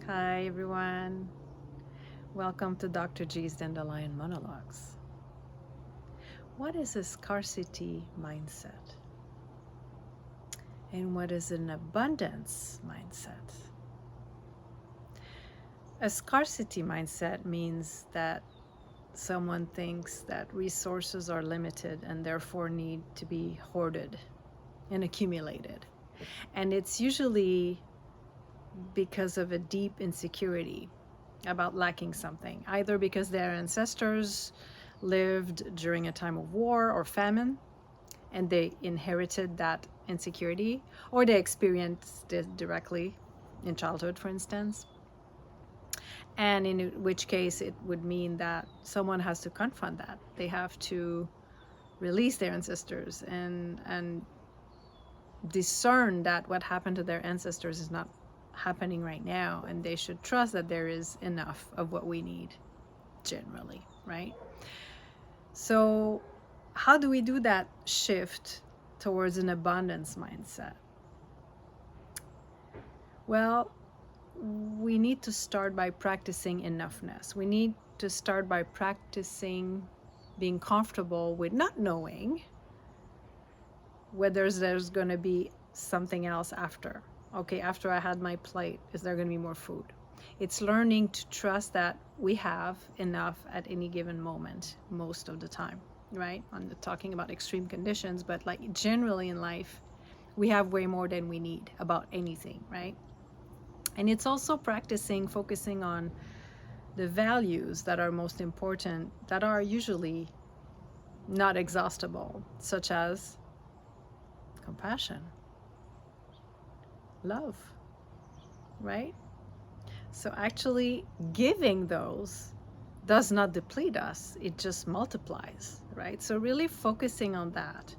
Hi everyone, welcome to Dr. G's Dandelion Monologues. What is a scarcity mindset? And what is an abundance mindset? A scarcity mindset means that someone thinks that resources are limited and therefore need to be hoarded and accumulated. And it's usually because of a deep insecurity about lacking something, either because their ancestors lived during a time of war or famine and they inherited that insecurity, or they experienced it directly in childhood, for instance. And in which case, it would mean that someone has to confront that. They have to release their ancestors and discern that what happened to their ancestors is not happening right now, and they should trust that there is enough of what we need generally, right? So how do we do that shift towards an abundance mindset? Well, we need to start by practicing enoughness. We need to start by practicing being comfortable with not knowing whether there's going to be something else after. Okay, after I had my plate, is there going to be more food? It's learning to trust that we have enough at any given moment, most of the time, right? I'm not talking about extreme conditions, but like generally in life, we have way more than we need about anything, right? And it's also practicing focusing on the values that are most important, that are usually not exhaustible, such as compassion, love, right? So actually giving those does not deplete us, it just multiplies, right? So really focusing on that,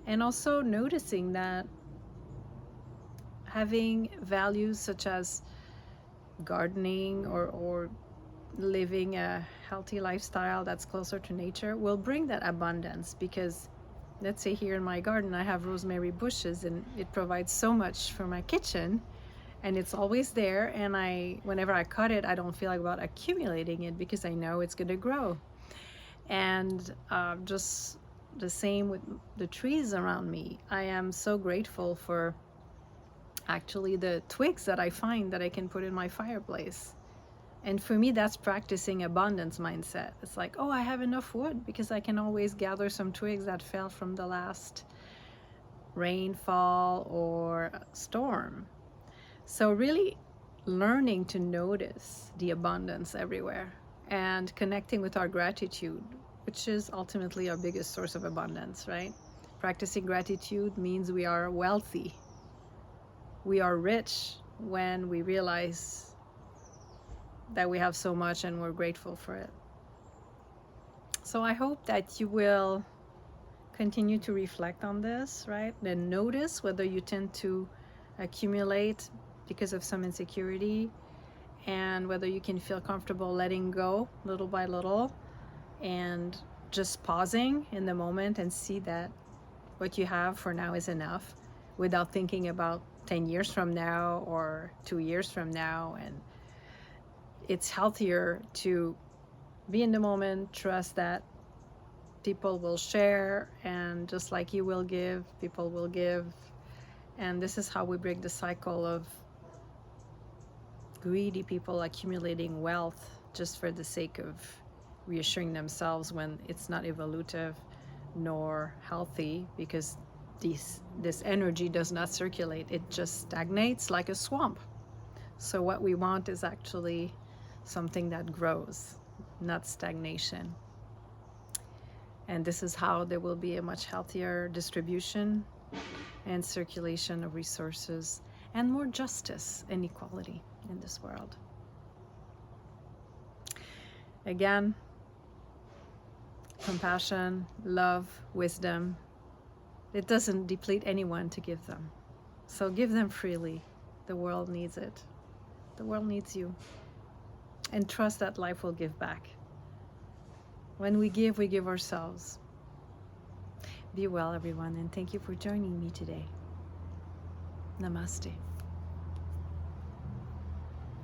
and also noticing that having values such as gardening or living a healthy lifestyle that's closer to nature will bring that abundance. Because let's say here in my garden I have rosemary bushes and it provides so much for my kitchen, and it's always there, and whenever I cut it, I don't feel like about accumulating it because I know it's going to grow. And just the same with the trees around me. I am so grateful for actually the twigs that I find that I can put in my fireplace. And for me, that's practicing abundance mindset. It's like, oh, I have enough wood because I can always gather some twigs that fell from the last rainfall or storm. So really learning to notice the abundance everywhere and connecting with our gratitude, which is ultimately our biggest source of abundance, right? Practicing gratitude means we are wealthy. We are rich when we realize that we have so much and we're grateful for it. So I hope that you will continue to reflect on this, right? And notice whether you tend to accumulate because of some insecurity, and whether you can feel comfortable letting go little by little and just pausing in the moment and see that what you have for now is enough without thinking about 10 years from now or 2 years from now. And it's healthier to be in the moment, trust that people will share, and just like you will give, people will give. And this is how we break the cycle of greedy people accumulating wealth just for the sake of reassuring themselves when it's not evolutive nor healthy, because this energy does not circulate. It just stagnates like a swamp. So what we want is actually something that grows, not stagnation. And this is how there will be a much healthier distribution and circulation of resources and more justice and equality in this world. Again, compassion, love, wisdom. It doesn't deplete anyone to give them. So give them freely. The world needs it. The world needs you. And trust that life will give back. When we give ourselves. Be well, everyone, and thank you for joining me today. Namaste.